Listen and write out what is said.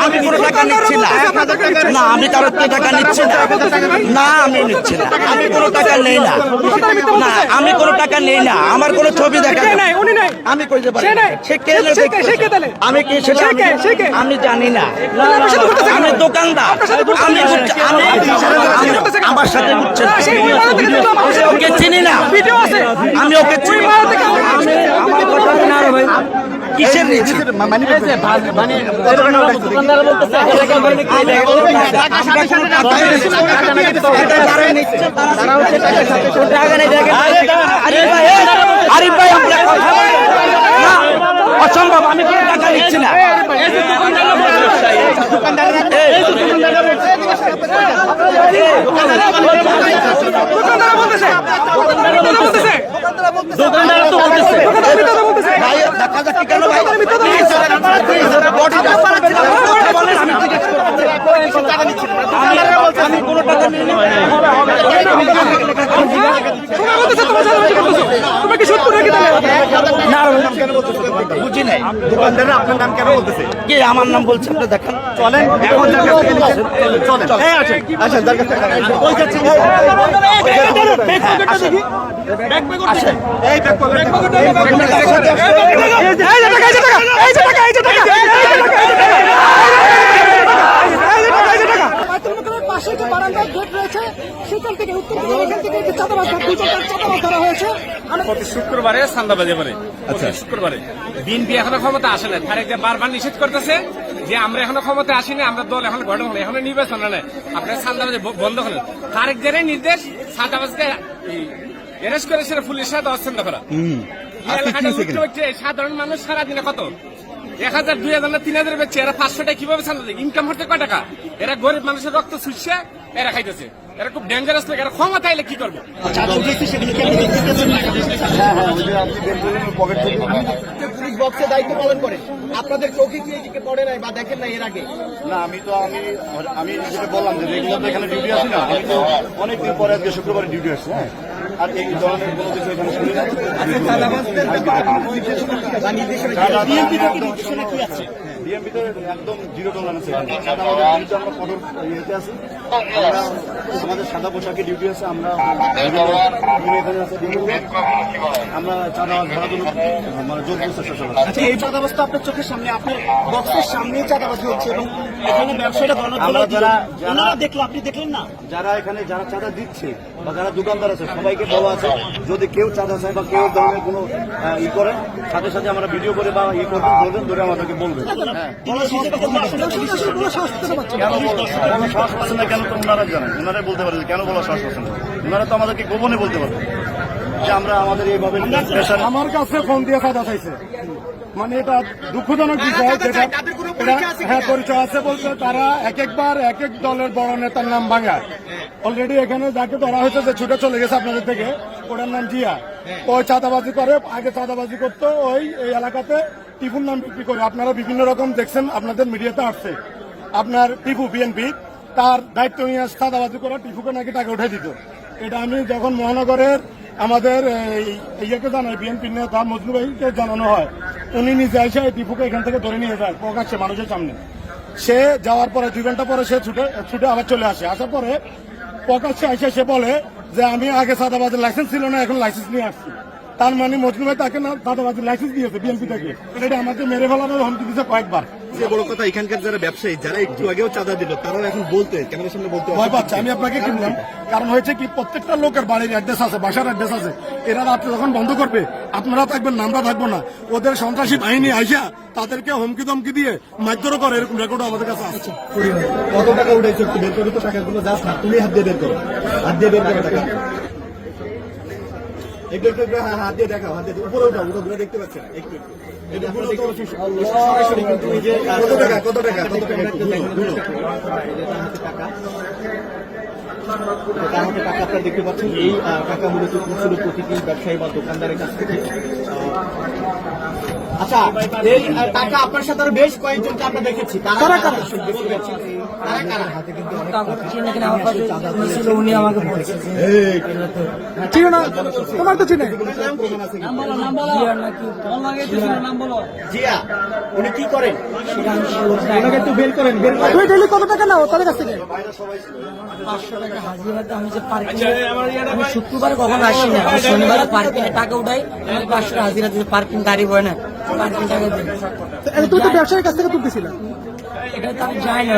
আমি কোনো টাকা নিচ্ছি না, না আমি কারোর থেকে টাকা নিচ্ছি না, না আমি নিচ্ছি না, আমি কোনো টাকা নেই না, না আমি কোনো টাকা নেই না, আমার কোনো ছবি দেখা আমি কইতে পারি আমি কি সেটা আমি জানি না, আমি দোকানদার, আমি আমার সাথে ওকে চিনি না, আমি ওকে চিনি আমার কথা না ভাই কিসের আরিফ ভাই অসম্ভব, আমি কোনো টাকা নিচ্ছি না। দোকানদার তো বলতেছে ভাই দেখা যাচ্ছে কেন ভাই আমি কোনো টাকা নিই না, বুঝি নাই দোকানদাররা আপনার নাম কেন বলতেছে? কি আমার নাম বলছে আপনি দেখেন, চলেন এখন যার কাছ থেকে নিচ্ছেন, চলেন আচ্ছা যার কাছ থেকে ওই যাচ্ছে আসেন এই ব্যাক পকেট পাশে যে বারান্দার গেট রয়েছে সেখান থেকে উত্তর এখান থেকে যে চাঁদাবাজ ধরা হয়েছে প্রতি শুক্রবারে চাঁদাবাজি করে। আচ্ছা শুক্রবারে বিএনপি এখনো ক্ষমতা আসে না, তারেকদের বারবার নিষেধ করতেছে যে আমরা এখনো ক্ষমতা আসিনি, আমরা দল এখন গঠন হলো, এখনো নির্বাচন নেই, আপনার চাঁদাবাজি বন্ধ করেন। তারেকদের নির্দেশ চাঁদাবাজকে অ্যারেস্ট করে সেটা পুলিশের সাথে অবস্থান করা। সাধারণ মানুষ সারাদিনে কত 1000, 2000 না 3000 বেচছে, এরা 500 টাকা কিভাবে চাঁদা দেয়? ইনকাম হচ্ছে কয় টাকা? এরা গরিব মানুষের রক্ত চুষছে এরা খাইতেছে, এরা খুব ডেঞ্জারাস লোক, এরা ক্ষমতা এলে কি করবো? পুলিশ বক্সে দায়িত্ব পালন করে, আপনাদের চোখে কি এদিকে পড়ে নাই বা দেখেন না এর আগে? না আমি যেটা বললাম যে রেগুলার তো এখানে ডিউটি আসি না, আমি তো অনেকদিন পরে আজকে শুক্রবারে ডিউটি আসছি। হ্যাঁ, আর এই ধরনের কোনো কিছু এখানে শুনি না। বিএনপিতে একদম জিরো টলারেন্স আছে। আমরা কঠোর ইয়েতে আছি, আমাদের সাদা পোশাকে ডিউটি আছে, আমরা এখানে আছে, আমরা চাঁদাবাজ ধরার জন্য মানে জোর চেষ্টা চালাচ্ছি। আচ্ছা এই চাঁদাবাজ তো আপনার চোখের সামনে, আপনার বক্সের সামনেই চাঁদাবাজি হচ্ছে এবং এখানে ব্যবসায়ীরা ওনারা দেখলো, আপনি দেখলেন না? যারা এখানে যারা চাঁদা দিচ্ছে বা যারা দোকানদার আছে সবাইকে বলা আছে যদি কেউ চাঁদা চায় বা কেউ ধরনের কোনো ই করে সাথে সাথে আমরা ভিডিও করে বা ই করবেন বলবেন ধরে আমাদেরকে বলবেন। সাহস পাচ্ছেন না কেন তো ওনারা জানেন, ওনারাই বলতে পারেন কেন বলা সাহস পাচ্ছেন না, ওনারা তো আমাদেরকে গোপনে বলতে পারবেন যে আমরা আমাদের এইভাবে। আমার কাছে ফোন দিয়ে চাঁদা চাইছে, মানে এটা দুঃখজনক বিষয়, হ্যাঁ পরিচয় আছে বলতে তারা একবার এক এক দলের বড় নেতার নাম ভাঙায়। অলরেডি এখানে যাকে ধরা হয়েছে যে ছুটে চলে গেছে আপনাদের থেকে, ওটার নাম জিয়া, ওই চাঁদাবাজি করে, আগে চাঁদাবাজি করতো ওই এই এলাকাতে টিপুর নাম বিক্রি করে। আপনারা বিভিন্ন রকম দেখছেন, আপনাদের মিডিয়াতে আসছে, আপনার টিপু বিএনপি তার দায়িত্ব নিয়ে চাঁদাবাজি করা, টিপুকে নাকি টাকা উঠে দিত। এটা আমি যখন মহানগরের আমাদের ইয়েকে জানাই, বিএনপি নেতা মজনু ভাইকে জানানো হয়, উনি নিজে এসে টিপুকে এখান থেকে ধরে নিয়ে যায় প্রকাশ্যে মানুষের সামনে। সে যাওয়ার পরে 2 ঘন্টা পরে সে ছুটে আবার চলে আসে, আসার পরে প্রকাশ্যে এসে সে বলে যে আমি আগে চাঁদাবাজের লাইসেন্স ছিল না, এখন লাইসেন্স নিয়ে আসছি। তার মানে মজনু ভাই তাকে না চাঁদাবাজের লাইসেন্স দিয়েছে বিএনপি থেকে, এটা আমাকে মেরে ফেলার হুমকি দিয়েছে কয়েকবার। যে বড় কথা এখানকার যারা ব্যবসায়ী যারা একটু আগেও চাঁদা দিল তারাও এখন বলতে ক্যামেরার সামনে বলতে ভয় পাচ্ছে। আমি আপনাকে কিনলাম, কারণ হয়েছে কি প্রত্যেকটা লোকের বাড়ির অ্যাড্রেস আছে, বাসার অ্যাড্রেস আছে, এরা রাত্রে যখন বন্ধ করবে আপনারা থাকবেন না, আমরা থাকবো না, ওদের সন্ত্রাসী বাহিনী আইসা তাদেরকে হুমকি দমকি দিয়ে মারধরও করে, এরকম রেকর্ডও আমাদের কাছে আছে। কত টাকা উঠেছে একটু বের করে তো টাকাগুলো যাস না, তুমি হাত দিয়ে বের করো, হাত দিয়ে বের করো টাকা, একটু একটু হাত দিয়ে দেখাও, হাত দিয়ে উপরে উঠাও, উপরে দেখতে পাচ্ছেন একটু কত টাকা আপনারা দেখতে পাচ্ছেন। এই টাকা মূলত খুচরো প্রতিটি ব্যবসায়ী বা দোকানদারের কাছ থেকে। আচ্ছা এই টাকা আপনার সাথে আরো বেশ কয়েকজনকে আমরা দেখেছি, তারা উনি আমাকে বলছে চিনো না তোমার তো চিনে জিয়া উনি কি করেন? তুমি ডেলি কত টাকা নাও তাদের কাছ থেকে? 500 টাকা হাজিরাতে আমি যে পার্কিং আমি শুক্রবার কখন আসি না, আমি শনিবার পার্কিং এ টাকা উঠাই, আমি 500 টাকা হাজিরা দিতে পার্কিং গাড়ি বয় না, পার্কিং টাকা দিই। তুমি তো ব্যবসায়ীর কাছ থেকে তুলতেছিলে। এটা তো আমি যাই না।